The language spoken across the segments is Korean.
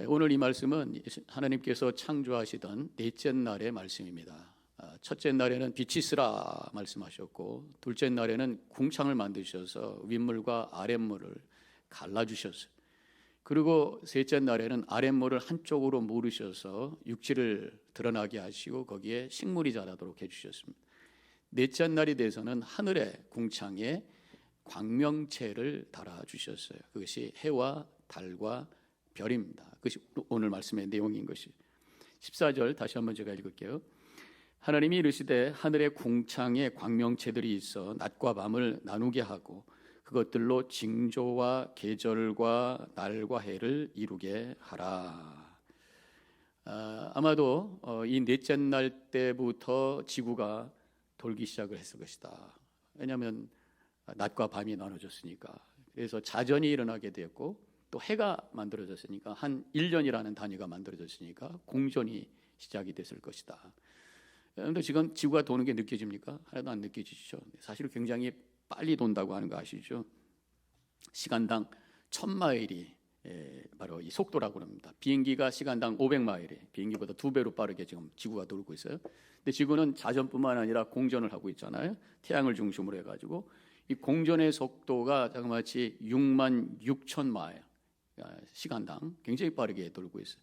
오늘 이 말씀은 하나님께서 창조하시던 넷째 날의 말씀입니다. 첫째 날에는 빛이 있으라 말씀하셨고, 둘째 날에는 궁창을 만드셔서 윗물과 아랫물을 갈라주셨어요. 그리고 셋째 날에는 아랫물을 한쪽으로 물으셔서 육지를 드러나게 하시고 거기에 식물이 자라도록 해주셨습니다. 넷째 날이 돼서는 하늘의 궁창에 광명체를 달아주셨어요. 그것이 해와 달과 별입니다. 그것이 오늘 말씀의 내용인 것이. 14절 다시 한번 제가 읽을게요. 하나님이 이르시되 하늘의 궁창에 광명체들이 있어 낮과 밤을 나누게 하고 그것들로 징조와 계절과 날과 해를 이루게 하라. 아마도 이 넷째 날 때부터 지구가 돌기 시작을 했을 것이다. 왜냐하면 낮과 밤이 나눠졌으니까. 그래서 자전이 일어나게 되었고 또 해가 만들어졌으니까 한 1년이라는 단위가 만들어졌으니까 공전이 시작이 됐을 것이다. 그런데 지금 지구가 도는 게 느껴집니까? 하나도 안 느껴지시죠? 사실 굉장히 빨리 돈다고 하는 거 아시죠? 시간당 1000마일이 바로 이 속도라고 합니다. 비행기가 시간당 500마일에 비행기보다 2배로 빠르게 지금 지구가 돌고 있어요. 근데 지구는 자전뿐만 아니라 공전을 하고 있잖아요. 태양을 중심으로 해가지고 이 공전의 속도가 자그마치 66,000마일 시간당 굉장히 빠르게 돌고 있어요.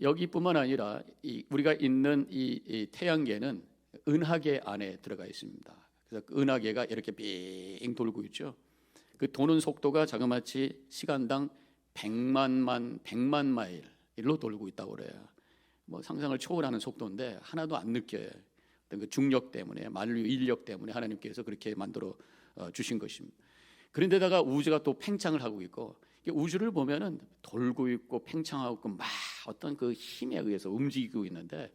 여기뿐만 아니라 우리가 있는 이 태양계는 은하계 안에 들어가 있습니다. 그래서 그 은하계가 이렇게 빙 돌고 있죠. 그 도는 속도가 자그마치 시간당 100만 마일로 돌고 있다고 그래요. 뭐 상상을 초월하는 속도인데 하나도 안 느껴요. 어떤 그 중력 때문에, 만류 인력 때문에 하나님께서 그렇게 만들어 주신 것입니다. 그런데다가 우주가 또 팽창을 하고 있고, 우주를 보면은 돌고 있고 팽창하고 있고 막 어떤 그 힘에 의해서 움직이고 있는데,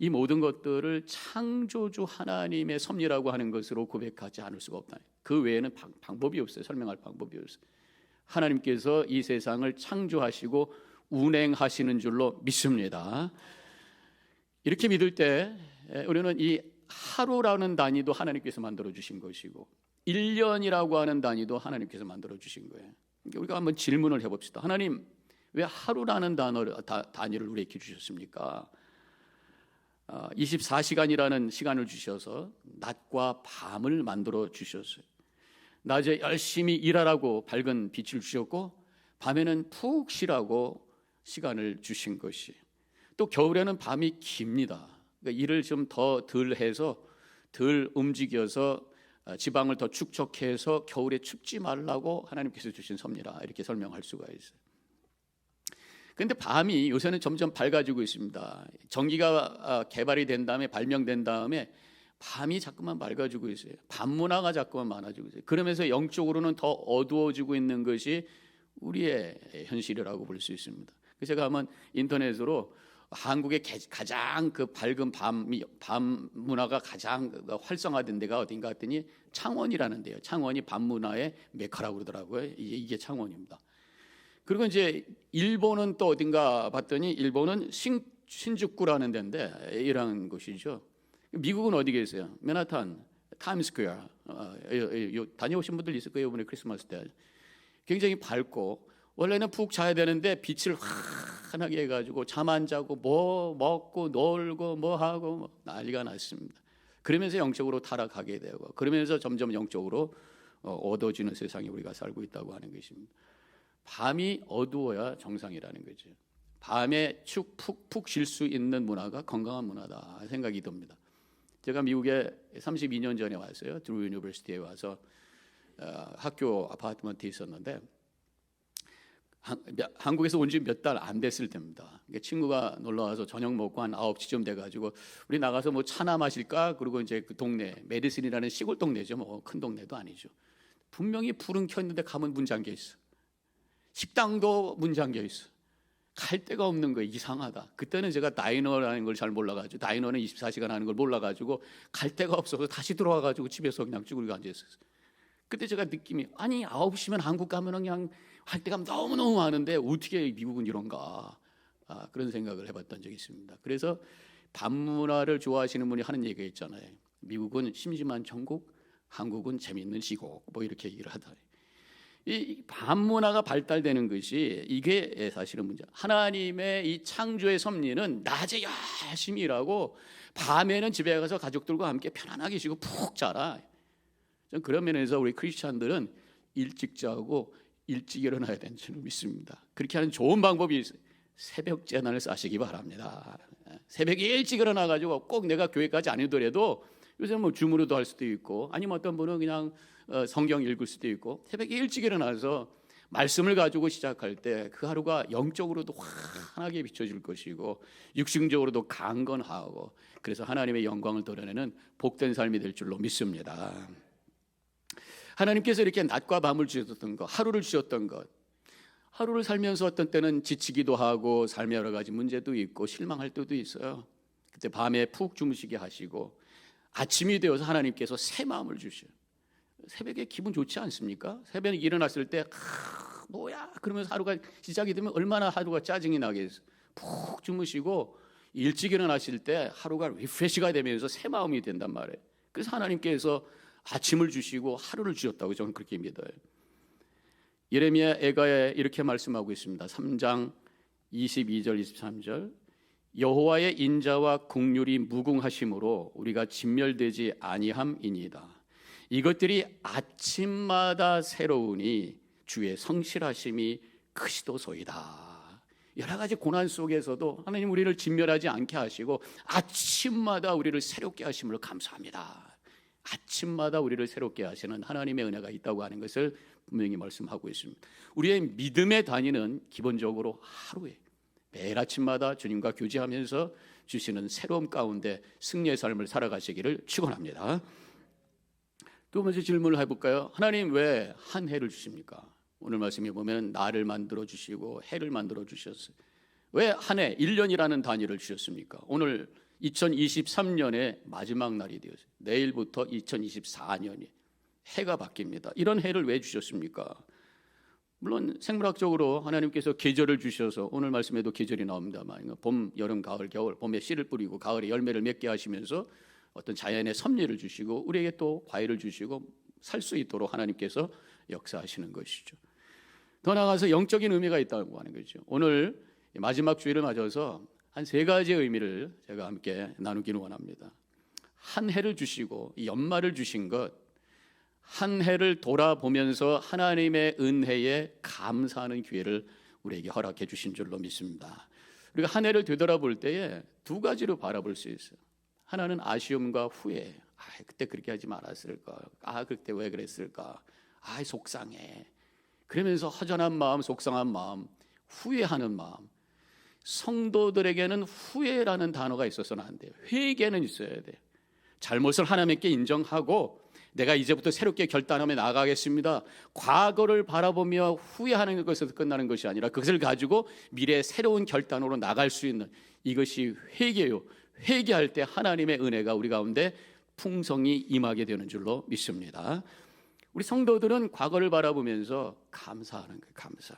이 모든 것들을 창조주 하나님의 섭리라고 하는 것으로 고백하지 않을 수가 없다. 그 외에는 방법이 없어요. 설명할 방법이 없어요. 하나님께서 이 세상을 창조하시고 운행하시는 줄로 믿습니다. 이렇게 믿을 때 우리는 이 하루라는 단위도 하나님께서 만들어 주신 것이고 1년이라고 하는 단위도 하나님께서 만들어 주신 거예요. 우리가 한번 질문을 해봅시다. 하나님, 왜 하루라는 단위를 우리에게 주셨습니까? 24시간이라는 시간을 주셔서 낮과 밤을 만들어 주셨어요. 낮에 열심히 일하라고 밝은 빛을 주셨고 밤에는 푹 쉬라고 시간을 주신 것이. 또 겨울에는 밤이 깁니다. 그러니까 일을 좀 더 덜 해서 덜 움직여서 지방을 더 축적해서 겨울에 춥지 말라고 하나님께서 주신 섭리라, 이렇게 설명할 수가 있어요. 그런데 밤이 요새는 점점 밝아지고 있습니다. 전기가 개발이 된 다음에, 발명된 다음에 밤이 자꾸만 밝아지고 있어요. 밤 문화가 자꾸만 많아지고 있어요. 그러면서 영적으로는 더 어두워지고 있는 것이 우리의 현실이라고 볼 수 있습니다. 그래서 제가 한번 인터넷으로 한국의 가장 그 밝은 밤 문화가 가장 활성화된 데가 어딘가 했더니 창원이라는 데요. 창원이 밤 문화의 메카라고 그러더라고요. 이게 창원입니다. 그리고 이제 일본은 또 어딘가 봤더니 일본은 신주쿠라는 데인데 이런 곳이죠. 미국은 어디 계세요? 맨하탄, 타임스퀘어. 다녀오신 분들 있을 거예요. 이번에 크리스마스 때. 굉장히 밝고, 원래는 푹 자야 되는데 빛을 환하게 해가지고 잠 안 자고 뭐 먹고 놀고 뭐 하고 난리가 났습니다. 그러면서 영적으로 타락하게 되고, 그러면서 점점 영적으로 어두워지는 세상에 우리가 살고 있다고 하는 것입니다. 밤이 어두워야 정상이라는 거죠. 밤에 푹 쉴 수 있는 문화가 건강한 문화다 생각이 듭니다. 제가 미국에 32년 전에 왔어요. 드루 유니버시티에 와서 학교 아파트먼트에 있었는데, 한국에서 온 지 몇 달 안 됐을 때입니다. 친구가 놀러 와서 저녁 먹고 한 9시쯤 돼가지고 우리 나가서 뭐 차나 마실까? 그리고 이제 그 동네 메디슨이라는 시골 동네죠. 뭐 큰 동네도 아니죠. 분명히 불은 켰는데 가면 문 잠겨 있어. 식당도 문 잠겨 있어. 갈 데가 없는 거예요. 이상하다. 그때는 제가 다이너라는 걸 잘 몰라가지고, 다이너는 24시간 하는 걸 몰라가지고 갈 데가 없어서 다시 들어와가지고 집에서 그냥 쭈그리고 앉아있었어요. 그때 제가 느낌이, 아니 9시면 한국 가면 그냥 할 데가 너무너무 많은데 어떻게 미국은 이런가, 그런 생각을 해봤던 적이 있습니다. 그래서 밤 문화를 좋아하시는 분이 하는 얘기가 있잖아요. 미국은 심심한 천국, 한국은 재미있는 시국, 뭐 이렇게 얘기를 하더니, 이 밤 문화가 발달되는 것이 이게 사실은 문제. 하나님의 이 창조의 섭리는 낮에 열심히 일하고 밤에는 집에 가서 가족들과 함께 편안하게 쉬고 푹 자라. 그런 면에서 우리 크리스찬들은 일찍 자고 일찍 일어나야 되는 줄 믿습니다. 그렇게 하는 좋은 방법이 있어요. 새벽 제난을 싸시기 바랍니다. 새벽에 일찍 일어나가지고 꼭 내가 교회까지 아니더라도 요새 뭐 줌으로도 할 수도 있고, 아니면 어떤 분은 그냥 성경 읽을 수도 있고, 새벽에 일찍 일어나서 말씀을 가지고 시작할 때 그 하루가 영적으로도 환하게 비춰질 것이고 육신적으로도 강건하고, 그래서 하나님의 영광을 드러내는 복된 삶이 될 줄로 믿습니다. 하나님께서 이렇게 낮과 밤을 주셨던 것, 하루를 주셨던 것, 하루를 살면서 어떤 때는 지치기도 하고 삶의 여러 가지 문제도 있고 실망할 때도 있어요. 그때 밤에 푹 주무시게 하시고 아침이 되어서 하나님께서 새 마음을 주셔요. 새벽에 기분 좋지 않습니까? 새벽에 일어났을 때 뭐야 그러면서 하루가 시작이 되면 얼마나 하루가 짜증이 나겠어. 푹 주무시고 일찍 일어나실 때 하루가 리프레시가 되면서 새 마음이 된단 말이에요. 그래서 하나님께서 아침을 주시고 하루를 주셨다고 저는 그렇게 믿어요. 예레미야 애가에 이렇게 말씀하고 있습니다. 3장 22절 23절 여호와의 인자와 긍휼이 무궁하심으로 우리가 진멸되지 아니함이니이다. 이것들이 아침마다 새로우니 주의 성실하심이 크시도소이다. 여러 가지 고난 속에서도 하나님 우리를 진멸하지 않게 하시고 아침마다 우리를 새롭게 하심을 감사합니다. 아침마다 우리를 새롭게 하시는 하나님의 은혜가 있다고 하는 것을 분명히 말씀하고 있습니다. 우리의 믿음의 단위는 기본적으로 하루에 매일 아침마다 주님과 교제하면서 주시는 새로움 가운데 승리의 삶을 살아가시기를 축원합니다. 두 번째 질문을 해볼까요? 하나님 왜 한 해를 주십니까? 오늘 말씀에 보면 날을 만들어 주시고 해를 만들어 주셨어요. 왜 한 해, 1년이라는 단위를 주셨습니까? 오늘 2023년의 마지막 날이 되었어요. 내일부터 2024년이 해가 바뀝니다. 이런 해를 왜 주셨습니까? 물론 생물학적으로 하나님께서 계절을 주셔서 오늘 말씀에도 계절이 나옵니다만 봄, 여름, 가을, 겨울, 봄에 씨를 뿌리고 가을에 열매를 맺게 하시면서 어떤 자연의 섭리를 주시고 우리에게 또 과일을 주시고 살 수 있도록 하나님께서 역사하시는 것이죠. 더 나아가서 영적인 의미가 있다고 하는 거죠. 오늘 마지막 주일을 맞아서 한 세 가지의 의미를 제가 함께 나누기를 원합니다. 한 해를 주시고 연말을 주신 것, 한 해를 돌아보면서 하나님의 은혜에 감사하는 기회를 우리에게 허락해 주신 줄로 믿습니다. 우리가 한 해를 되돌아볼 때에 두 가지로 바라볼 수 있어요. 하나는 아쉬움과 후회. 그때 그렇게 하지 말았을까? 그때 왜 그랬을까? 속상해. 그러면서 허전한 마음, 속상한 마음, 후회하는 마음. 성도들에게는 후회라는 단어가 있어서는 안 돼요. 회개는 있어야 돼요. 잘못을 하나님께 인정하고 내가 이제부터 새롭게 결단하며 나아가겠습니다. 과거를 바라보며 후회하는 것에서 끝나는 것이 아니라 그것을 가지고 미래의 새로운 결단으로 나갈 수 있는 이것이 회개요. 회개할 때 하나님의 은혜가 우리 가운데 풍성히 임하게 되는 줄로 믿습니다. 우리 성도들은 과거를 바라보면서 감사하는 거예요. 감사.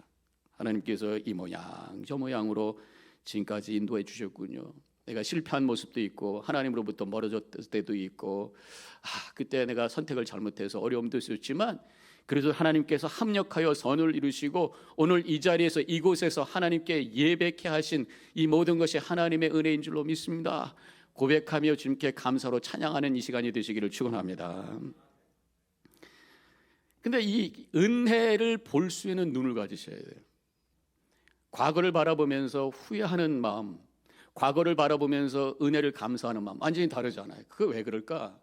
하나님께서 이 모양 저 모양으로 지금까지 인도해 주셨군요. 내가 실패한 모습도 있고 하나님으로부터 멀어졌을 때도 있고 그때 내가 선택을 잘못해서 어려움도 있었지만 그래도 하나님께서 합력하여 선을 이루시고 오늘 이 자리에서 이곳에서 하나님께 예배케 하신 이 모든 것이 하나님의 은혜인 줄로 믿습니다. 고백하며 주님께 감사로 찬양하는 이 시간이 되시기를 축원합니다. 근데 이 은혜를 볼 수 있는 눈을 가지셔야 돼요. 과거를 바라보면서 후회하는 마음, 과거를 바라보면서 은혜를 감사하는 마음 완전히 다르잖아요. 그게 왜 그럴까?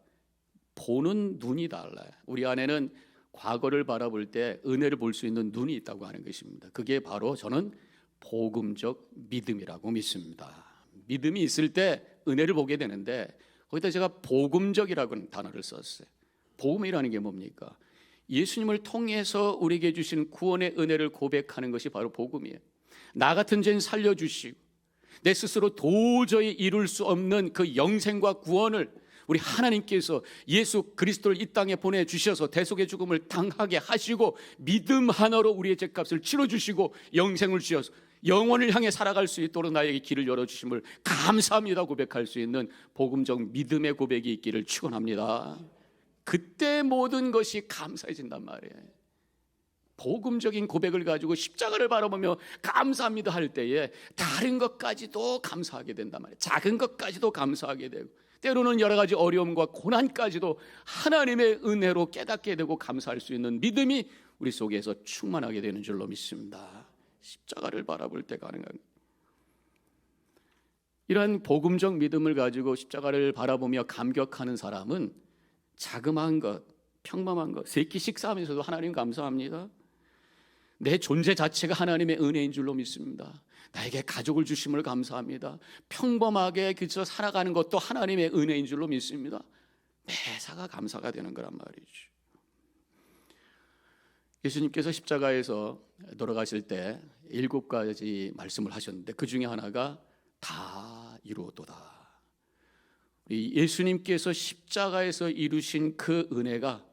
보는 눈이 달라요. 우리 안에는 과거를 바라볼 때 은혜를 볼 수 있는 눈이 있다고 하는 것입니다. 그게 바로 저는 복음적 믿음이라고 믿습니다. 믿음이 있을 때 은혜를 보게 되는데 거기다 제가 복음적이라고 하는 단어를 썼어요. 복음이라는 게 뭡니까? 예수님을 통해서 우리에게 주신 구원의 은혜를 고백하는 것이 바로 복음이에요. 나 같은 죄인 살려주시고 내 스스로 도저히 이룰 수 없는 그 영생과 구원을 우리 하나님께서 예수 그리스도를 이 땅에 보내주셔서 대속의 죽음을 당하게 하시고 믿음 하나로 우리의 죄값을 치러주시고 영생을 주셔서 영원을 향해 살아갈 수 있도록 나에게 길을 열어주심을 감사합니다 고백할 수 있는 복음적 믿음의 고백이 있기를 축원합니다. 그때 모든 것이 감사해진단 말이에요. 복음적인 고백을 가지고 십자가를 바라보며 감사합니다 할 때에 다른 것까지도 감사하게 된단 말이에요. 작은 것까지도 감사하게 되고, 때로는 여러 가지 어려움과 고난까지도 하나님의 은혜로 깨닫게 되고 감사할 수 있는 믿음이 우리 속에서 충만하게 되는 줄로 믿습니다. 십자가를 바라볼 때 가능한, 이러한 복음적 믿음을 가지고 십자가를 바라보며 감격하는 사람은 자그마한 것, 평범한 것, 세 끼 식사하면서도 하나님 감사합니다. 내 존재 자체가 하나님의 은혜인 줄로 믿습니다. 나에게 가족을 주심을 감사합니다. 평범하게 그저 살아가는 것도 하나님의 은혜인 줄로 믿습니다. 매사가 감사가 되는 거란 말이죠. 예수님께서 십자가에서 돌아가실 때 7가지 말씀을 하셨는데 그 중에 하나가 다 이루었도다. 예수님께서 십자가에서 이루신 그 은혜가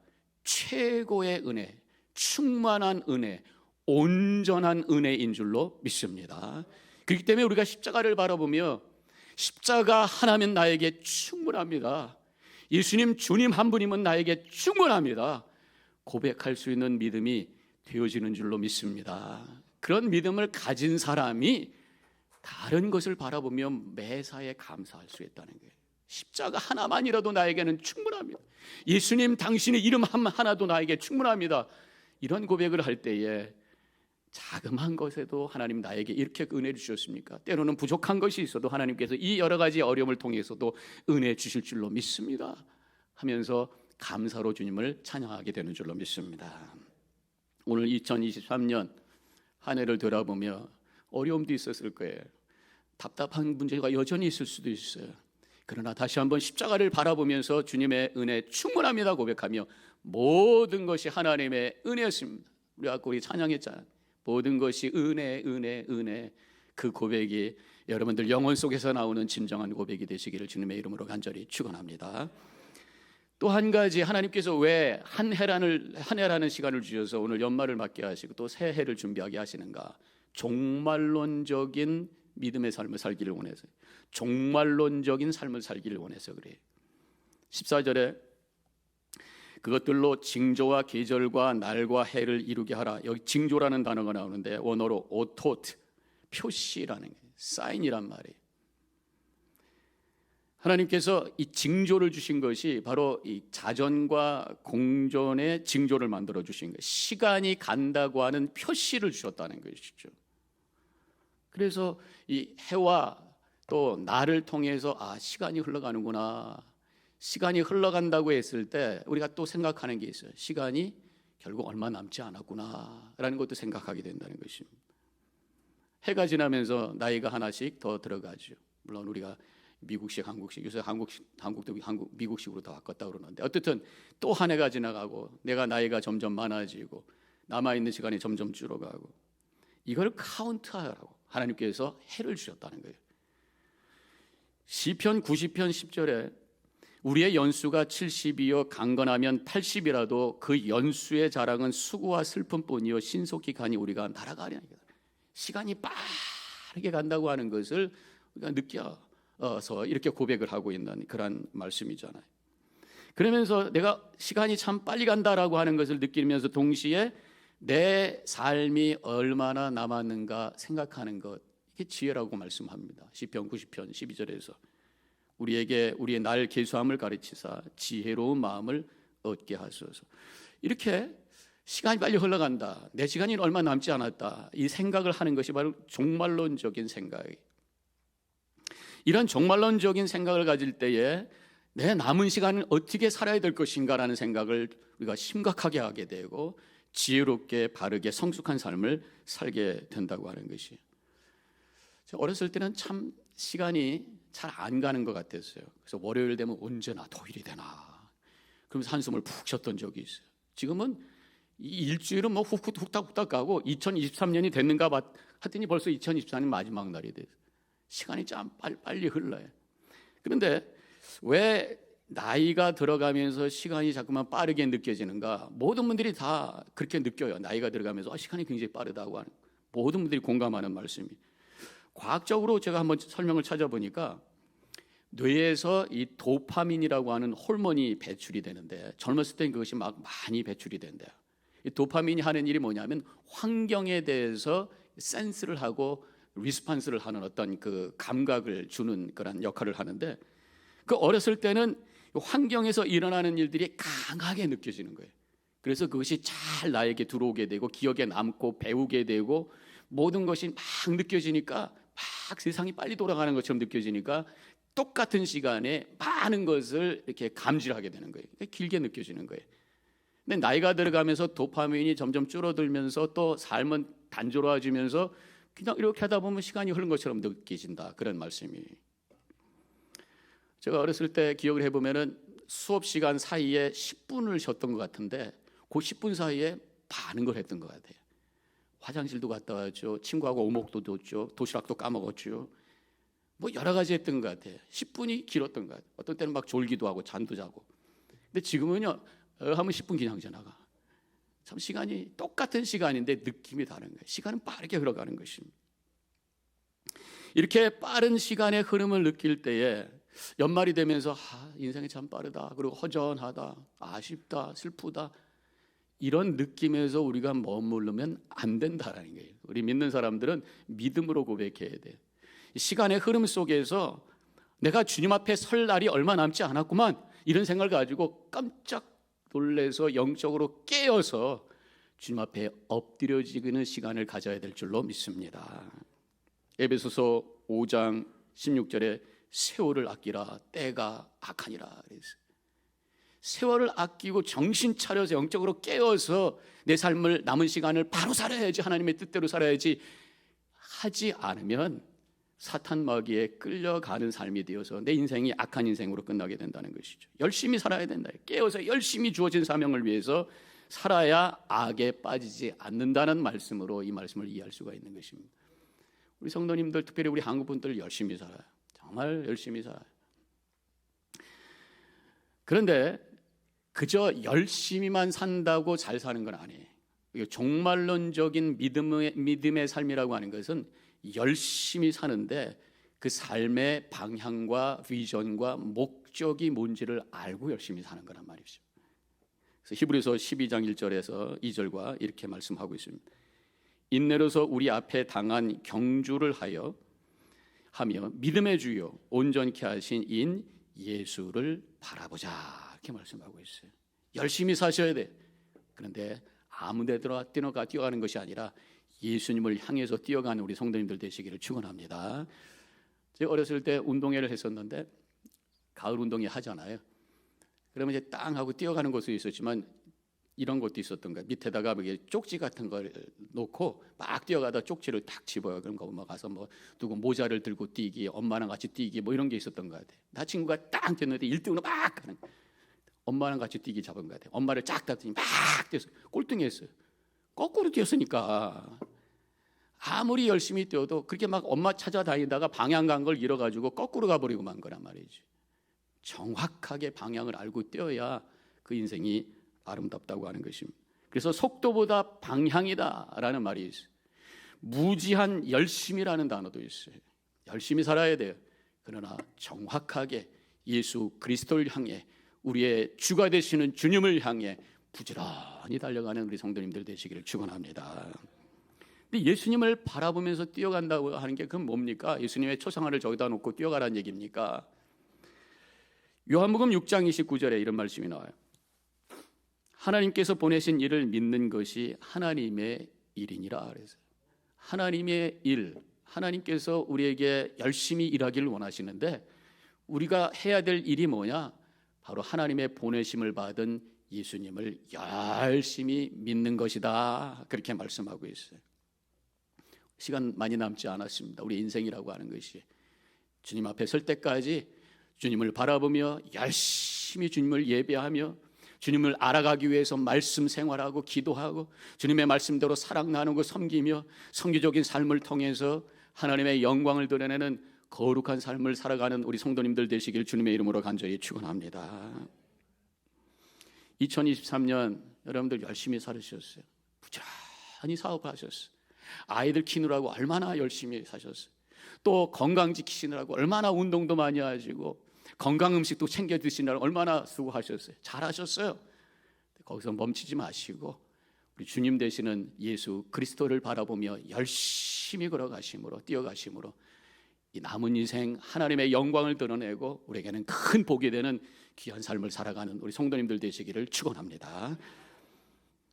최고의 은혜, 충만한 은혜, 온전한 은혜인 줄로 믿습니다. 그렇기 때문에 우리가 십자가를 바라보며 십자가 하나면 나에게 충분합니다. 예수님 주님 한 분이면 나에게 충분합니다. 고백할 수 있는 믿음이 되어지는 줄로 믿습니다. 그런 믿음을 가진 사람이 다른 것을 바라보며 매사에 감사할 수 있다는 거예요. 십자가 하나만이라도 나에게는 충분합니다. 예수님 당신의 이름 하나도 나에게 충분합니다. 이런 고백을 할 때에 자그마한 것에도 하나님 나에게 이렇게 은혜를 주셨습니까? 때로는 부족한 것이 있어도 하나님께서 이 여러 가지 어려움을 통해서도 은혜 주실 줄로 믿습니다 하면서 감사로 주님을 찬양하게 되는 줄로 믿습니다. 오늘 2023년 한 해를 돌아보며 어려움도 있었을 거예요. 답답한 문제가 여전히 있을 수도 있어요. 그러나 다시 한번 십자가를 바라보면서 주님의 은혜 충분합니다 고백하며 모든 것이 하나님의 은혜였습니다. 우리 찬양했잖아요. 모든 것이 은혜, 은혜, 은혜. 그 고백이 여러분들 영혼 속에서 나오는 진정한 고백이 되시기를 주님의 이름으로 간절히 축원합니다. 또 한 가지, 하나님께서 왜 한 해라는 시간을 주셔서 오늘 연말을 맞게 하시고 또 새 해를 준비하게 하시는가? 종말론적인 믿음의 삶을 살기를 원해서, 종말론적인 삶을 살기를 원해서 그래요. 14절에 그것들로 징조와 계절과 날과 해를 이루게 하라. 여기 징조라는 단어가 나오는데 원어로 오토트, 표시라는 게 사인이란 말이에요. 하나님께서 이 징조를 주신 것이 바로 이 자전과 공전의 징조를 만들어 주신 거예요. 시간이 간다고 하는 표시를 주셨다는 것이죠. 그래서 이 해와 또 날을 통해서 시간이 흘러가는구나. 시간이 흘러간다고 했을 때 우리가 또 생각하는 게 있어요. 시간이 결국 얼마 남지 않았구나 라는 것도 생각하게 된다는 것입니다. 해가 지나면서 나이가 하나씩 더 들어가죠. 물론 우리가 미국식, 한국식, 요새 한국도 미국식으로 다 바꿨다 그러는데 어쨌든 또 한 해가 지나가고 내가 나이가 점점 많아지고 남아있는 시간이 점점 줄어가고 이걸 카운트하라고 하나님께서 해를 주셨다는 거예요. 시편 90편 10절에 우리의 연수가 70이요 강건하면 80이라도 그 연수의 자랑은 수고와 슬픔뿐이요 신속히 가니 우리가 날아가리라. 시간이 빠르게 간다고 하는 것을 우리가 느껴서 이렇게 고백을 하고 있는 그런 말씀이잖아요. 그러면서 내가 시간이 참 빨리 간다라고 하는 것을 느끼면서 동시에 내 삶이 얼마나 남았는가 생각하는 것, 이게 지혜라고 말씀합니다. 시편 90편 12절에서 우리에게 우리의 날 계수함을 가르치사 지혜로운 마음을 얻게 하소서. 이렇게 시간이 빨리 흘러간다, 내 시간이 얼마 남지 않았다, 이 생각을 하는 것이 바로 종말론적인 생각이에요. 이런 종말론적인 생각을 가질 때에 내 남은 시간을 어떻게 살아야 될 것인가라는 생각을 우리가 심각하게 하게 되고 지혜롭게 바르게 성숙한 삶을 살게 된다고 하는 것이, 어렸을 때는 참 시간이 잘 안 가는 것 같았어요. 그래서 월요일 되면 언제나 토요일이 되나 그러면서 한숨을 푹 쉬었던 적이 있어요. 지금은 이 일주일은 뭐 훅닥 가고 2023년이 됐는가 하더니 벌써 2024년 마지막 날이 돼서 시간이 참 빨리 흘러요. 그런데 왜 나이가 들어가면서 시간이 자꾸만 빠르게 느껴지는가? 모든 분들이 다 그렇게 느껴요. 나이가 들어가면서 시간이 굉장히 빠르다고 하는, 모든 분들이 공감하는 말씀이. 과학적으로 제가 한번 설명을 찾아보니까 뇌에서 이 도파민이라고 하는 호르몬이 배출이 되는데 젊었을 때 그것이 막 많이 배출이 된대요. 이 도파민이 하는 일이 뭐냐면 환경에 대해서 센스를 하고 리스폰스를 하는 어떤 그 감각을 주는 그런 역할을 하는데, 그 어렸을 때는 환경에서 일어나는 일들이 강하게 느껴지는 거예요. 그래서 그것이 잘 나에게 들어오게 되고 기억에 남고 배우게 되고 모든 것이 막 느껴지니까, 막 세상이 빨리 돌아가는 것처럼 느껴지니까 똑같은 시간에 많은 것을 이렇게 감지를 하게 되는 거예요. 길게 느껴지는 거예요. 근데 나이가 들어가면서 도파민이 점점 줄어들면서 또 삶은 단조로워지면서 그냥 이렇게 하다 보면 시간이 흐른 것처럼 느껴진다, 그런 말씀이. 제가 어렸을 때 기억을 해보면은 수업 시간 사이에 10분을 쉬었던 것 같은데 그 10분 사이에 많은 걸 했던 것 같아요. 화장실도 갔다 왔죠. 친구하고 오목도 뒀죠. 도시락도 까먹었죠. 뭐 여러 가지 했던 것 같아요. 10분이 길었던 것 같아요. 어떤 때는 막 졸기도 하고 잠도 자고. 근데 지금은요, 하면 10분 그냥 지나가. 참 시간이 똑같은 시간인데 느낌이 다른 거예요. 시간은 빠르게 흘러가는 것입니다. 이렇게 빠른 시간의 흐름을 느낄 때에 연말이 되면서 인생이 참 빠르다, 그리고 허전하다, 아쉽다, 슬프다, 이런 느낌에서 우리가 머무르면 안 된다라는 거예요. 우리 믿는 사람들은 믿음으로 고백해야 돼요. 시간의 흐름 속에서 내가 주님 앞에 설 날이 얼마 남지 않았구만, 이런 생각을 가지고 깜짝 놀래서 영적으로 깨어서 주님 앞에 엎드려지는 시간을 가져야 될 줄로 믿습니다. 에베소서 5장 16절에 세월을 아끼라, 때가 악하니라 그랬어요. 세월을 아끼고 정신 차려서 영적으로 깨어서 내 삶을, 남은 시간을 바로 살아야지, 하나님의 뜻대로 살아야지 하지 않으면 사탄 마귀에 끌려가는 삶이 되어서 내 인생이 악한 인생으로 끝나게 된다는 것이죠. 열심히 살아야 된다. 깨어서 열심히 주어진 사명을 위해서 살아야 악에 빠지지 않는다는 말씀으로 이 말씀을 이해할 수가 있는 것입니다. 우리 성도님들, 특별히 우리 한국 분들 열심히 살아요. 정말 열심히 살아요. 그런데 그저 열심히만 산다고 잘 사는 건 아니에요. 종말론적인 믿음의 삶이라고 하는 것은 열심히 사는데 그 삶의 방향과 비전과 목적이 뭔지를 알고 열심히 사는 거란 말이죠. 그래서 히브리서 12장 1절에서 2절과 이렇게 말씀하고 있습니다. 인내로서 우리 앞에 당한 경주를 하며 믿음의 주요 온전케 하신 인 예수를 바라보자, 이렇게 말씀하고 있어요. 열심히 사셔야 돼. 그런데 아무 데나 뛰어가는 것이 아니라 예수님을 향해서 뛰어가는 우리 성도님들 되시기를 축원합니다. 제가 어렸을 때 운동회를 했었는데 가을 운동회 하잖아요. 그러면 이제 땅 하고 뛰어가는 곳이 있었지만 이런 것도 있었던 거예요. 밑에다가 쪽지 같은 걸 놓고 막 뛰어가다 쪽지를 딱 집어요. 그럼 거기 가서 누구 모자를 들고 뛰기, 엄마랑 같이 뛰기, 이런 게 있었던 것 같아요. 나 친구가 딱 뛰었는데 1등으로 막 가는 거예요. 엄마랑 같이 뛰기 잡은 것 같아요. 엄마를 쫙 따더니 막 뛰었어요. 꼴등했어요. 거꾸로 뛰었으니까. 아무리 열심히 뛰어도 그렇게 막 엄마 찾아다니다가 방향 간 걸 잃어가지고 거꾸로 가버리고 만 거란 말이지. 정확하게 방향을 알고 뛰어야 그 인생이 아름답다고 하는 것입니다. 그래서 속도보다 방향이다라는 말이 있어요. 무지한 열심이라는 단어도 있어요. 열심히 살아야 돼요. 그러나 정확하게 예수 그리스도를 향해, 우리의 주가 되시는 주님을 향해 부지런히 달려가는 우리 성도님들 되시기를 축원합니다. 근데 예수님을 바라보면서 뛰어간다고 하는 게 그건 뭡니까? 예수님의 초상화를 저기다 놓고 뛰어가라는 얘기입니까? 요한복음 6장 29절에 이런 말씀이 나와요. 하나님께서 보내신 일을 믿는 것이 하나님의 일이니라 그래서 하나님의 일, 하나님께서 우리에게 열심히 일하기를 원하시는데 우리가 해야 될 일이 뭐냐? 바로 하나님의 보내심을 받은 예수님을 열심히 믿는 것이다, 그렇게 말씀하고 있어요. 시간 많이 남지 않았습니다. 우리 인생이라고 하는 것이 주님 앞에 설 때까지 주님을 바라보며 열심히 주님을 예배하며 주님을 알아가기 위해서 말씀 생활하고 기도하고 주님의 말씀대로 사랑 나누고 섬기며 성교적인 삶을 통해서 하나님의 영광을 드러내는 거룩한 삶을 살아가는 우리 성도님들 되시길 주님의 이름으로 간절히 축원합니다. 2023년 여러분들 열심히 살으셨어요. 부지런히 사업하셨어요. 아이들 키우느라고 얼마나 열심히 사셨어요. 또 건강 지키시느라고 얼마나 운동도 많이 하시고 건강 음식도 챙겨 드시느라고 얼마나 수고하셨어요. 잘하셨어요. 거기서 멈추지 마시고 우리 주님 되시는 예수 그리스도를 바라보며 열심히 걸어가심으로, 뛰어가심으로 이 남은 인생 하나님의 영광을 드러내고 우리에게는 큰 복이 되는 귀한 삶을 살아가는 우리 성도님들 되시기를 축원합니다.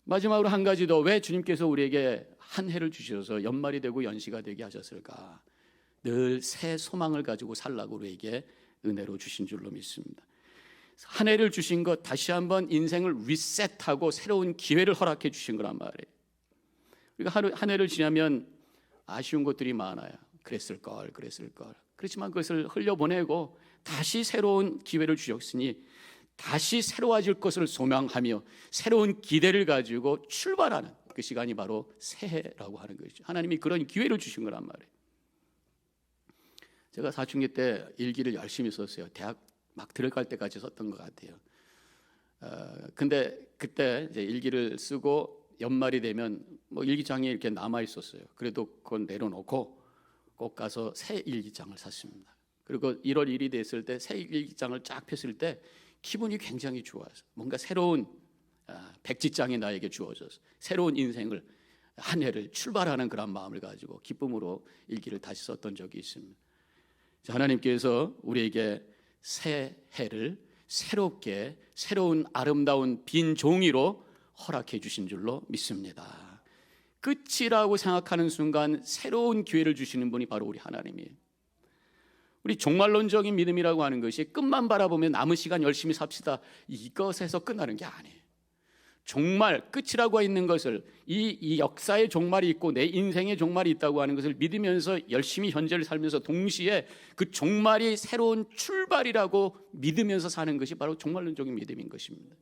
마지막으로 한 가지 더, 왜 주님께서 우리에게 한 해를 주셔서 연말이 되고 연시가 되게 하셨을까? 늘 새 소망을 가지고 살라고 우리에게 은혜로 주신 줄로 믿습니다. 한 해를 주신 것, 다시 한번 인생을 리셋하고 새로운 기회를 허락해 주신 거란 말이에요. 우리가 한 해를 지나면 아쉬운 것들이 많아요. 그랬을 걸. 그렇지만 그것을 흘려보내고 다시 새로운 기회를 주셨으니 다시 새로워질 것을 소망하며 새로운 기대를 가지고 출발하는 그 시간이 바로 새해라고 하는 것이죠. 하나님이 그런 기회를 주신 거란 말이에요. 제가 사춘기 때 일기를 열심히 썼어요. 대학 막 들어갈 때까지 썼던 것 같아요. 근데 그때 이제 일기를 쓰고 연말이 되면 뭐 일기장에 이렇게 남아 있었어요. 그래도 그건 내려놓고 꼭 가서 새 일기장을 샀습니다. 그리고 1월 1일이 됐을 때 새 일기장을 쫙 폈을 때 기분이 굉장히 좋아서 뭔가 새로운 백지장이 나에게 주어져서 새로운 인생을, 한 해를 출발하는 그런 마음을 가지고 기쁨으로 일기를 다시 썼던 적이 있습니다. 하나님께서 우리에게 새 해를 새롭게, 새로운 아름다운 빈 종이로 허락해 주신 줄로 믿습니다. 끝이라고 생각하는 순간 새로운 기회를 주시는 분이 바로 우리 하나님이에요. 우리 종말론적인 믿음이라고 하는 것이 끝만 바라보면 남은 시간 열심히 삽시다, 이것에서 끝나는 게 아니에요. 종말, 끝이라고 있는 것을, 이 역사의 종말이 있고 내 인생의 종말이 있다고 하는 것을 믿으면서 열심히 현재를 살면서 동시에 그 종말이 새로운 출발이라고 믿으면서 사는 것이 바로 종말론적인 믿음인 것입니다.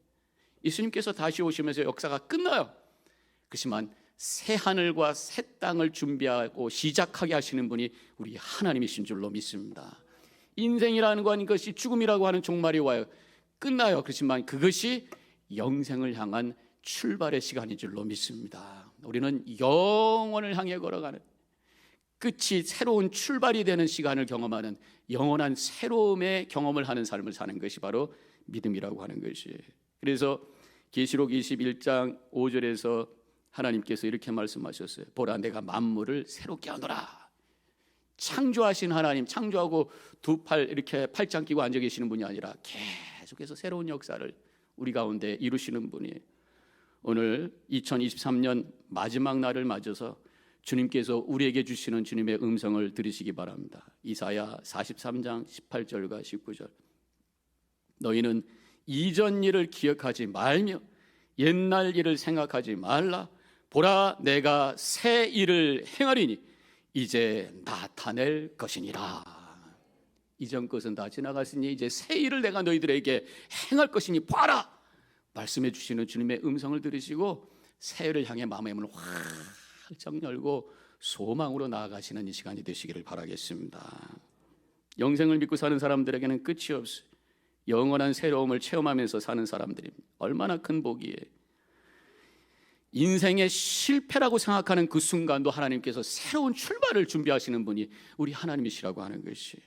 예수님께서 다시 오시면서 역사가 끝나요. 그렇지만 새 하늘과 새 땅을 준비하고 시작하게 하시는 분이 우리 하나님이신 줄로 믿습니다. 인생이라는 것이 죽음이라고 하는 종말이 와요. 끝나요. 그렇지만 그것이 영생을 향한 출발의 시간인 줄로 믿습니다. 우리는 영원을 향해 걸어가는, 끝이 새로운 출발이 되는 시간을 경험하는 영원한 새로움의 경험을 하는 삶을 사는 것이 바로 믿음이라고 하는 것이에요. 그래서 계시록 21장 5절에서 하나님께서 이렇게 말씀하셨어요. 보라, 내가 만물을 새롭게 하노라. 창조하신 하나님, 창조하고 두 팔 이렇게 팔짱 끼고 앉아 계시는 분이 아니라 계속해서 새로운 역사를 우리 가운데 이루시는 분이에요. 오늘 2023년 마지막 날을 맞아서 주님께서 우리에게 주시는 주님의 음성을 들으시기 바랍니다. 이사야 43장 18절과 19절. 너희는 이전 일을 기억하지 말며 옛날 일을 생각하지 말라. 보라, 내가 새 일을 행하리니 이제 나타낼 것이니라. 이전 것은 다 지나갔으니 이제 새 일을 내가 너희들에게 행할 것이니 봐라. 말씀해 주시는 주님의 음성을 들으시고 새해를 향해 마음의 문을 활짝 열고 소망으로 나아가시는 이 시간이 되시기를 바라겠습니다. 영생을 믿고 사는 사람들에게는 끝이 없어요. 영원한 새로움을 체험하면서 사는 사람들이 얼마나 큰 복이에요. 인생의 실패라고 생각하는 그 순간도 하나님께서 새로운 출발을 준비하시는 분이 우리 하나님이시라고 하는 것이,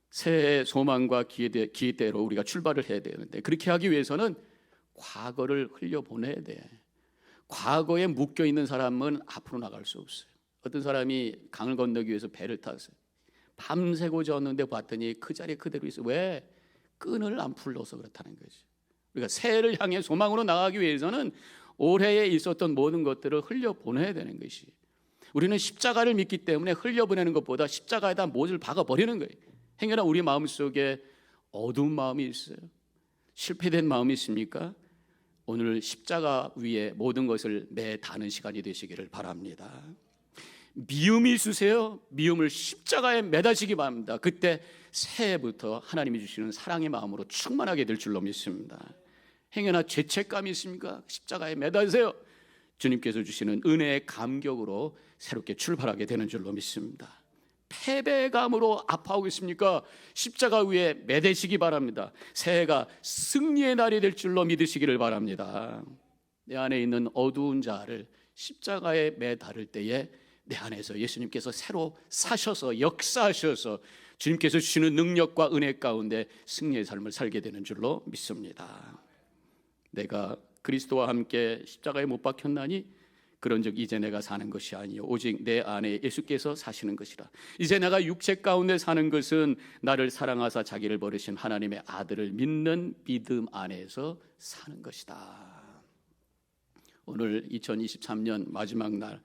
새해 소망과 기대로 우리가 출발을 해야 되는데, 그렇게 하기 위해서는 과거를 흘려보내야 돼. 과거에 묶여있는 사람은 앞으로 나갈 수 없어요. 어떤 사람이 강을 건너기 위해서 배를 탔어요. 밤새고 졌는데 봤더니 그 자리에 그대로 있어요. 왜? 끈을 안 풀러서 그렇다는 거지. 우리가 새해를 향해 소망으로 나가기 위해서는 올해에 있었던 모든 것들을 흘려보내야 되는 것이, 우리는 십자가를 믿기 때문에 흘려보내는 것보다 십자가에다 못을 박아버리는 거예요. 행여나 우리 마음속에 어두운 마음이 있어요? 실패된 마음이 있습니까? 오늘 십자가 위에 모든 것을 매다는 시간이 되시기를 바랍니다. 미움이 있으세요? 미움을 십자가에 매다시기 바랍니다. 그때 새해부터 하나님이 주시는 사랑의 마음으로 충만하게 될 줄로 믿습니다. 행여나 죄책감이 있습니까? 십자가에 매다세요. 주님께서 주시는 은혜의 감격으로 새롭게 출발하게 되는 줄로 믿습니다. 패배감으로 아파하고 있습니까? 십자가 위에 매대시기 바랍니다. 새해가 승리의 날이 될 줄로 믿으시기를 바랍니다. 내 안에 있는 어두운 자를 십자가에 매달을 때에 내 안에서 예수님께서 새로 사셔서 역사하셔서 주님께서 주시는 능력과 은혜 가운데 승리의 삶을 살게 되는 줄로 믿습니다. 내가 그리스도와 함께 십자가에 못 박혔나니 그런즉 이제 내가 사는 것이 아니요 오직 내 안에 예수께서 사시는 것이라. 이제 내가 육체 가운데 사는 것은 나를 사랑하사 자기를 버리신 하나님의 아들을 믿는 믿음 안에서 사는 것이다. 오늘 2023년 마지막 날,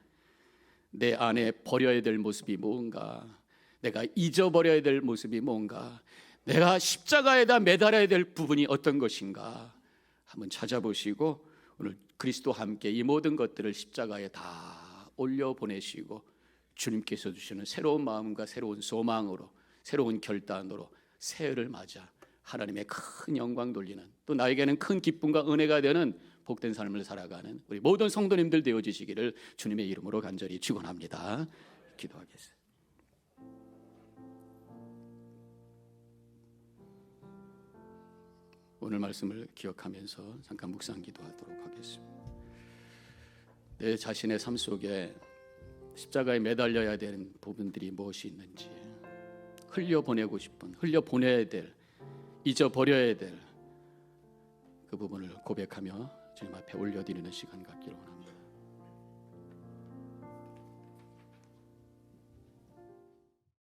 내 안에 버려야 될 모습이 뭔가, 내가 잊어버려야 될 모습이 뭔가, 내가 십자가에다 매달아야 될 부분이 어떤 것인가 한번 찾아보시고, 오늘 그리스도와 함께 이 모든 것들을 십자가에 다 올려보내시고 주님께서 주시는 새로운 마음과 새로운 소망으로, 새로운 결단으로 새해를 맞아 하나님의 큰 영광 돌리는, 또 나에게는 큰 기쁨과 은혜가 되는 복된 삶을 살아가는 우리 모든 성도님들 되어지시기를 주님의 이름으로 간절히 축원합니다. 기도하겠습니다. 오늘 말씀을 기억하면서 잠깐 묵상 기도하도록 하겠습니다. 내 자신의 삶 속에 십자가에 매달려야 되는 부분들이 무엇이 있는지, 흘려보내고 싶은, 흘려보내야 될, 잊어버려야 될 그 부분을 고백하며 주님 앞에 올려드리는 시간 갖기를 원합니다.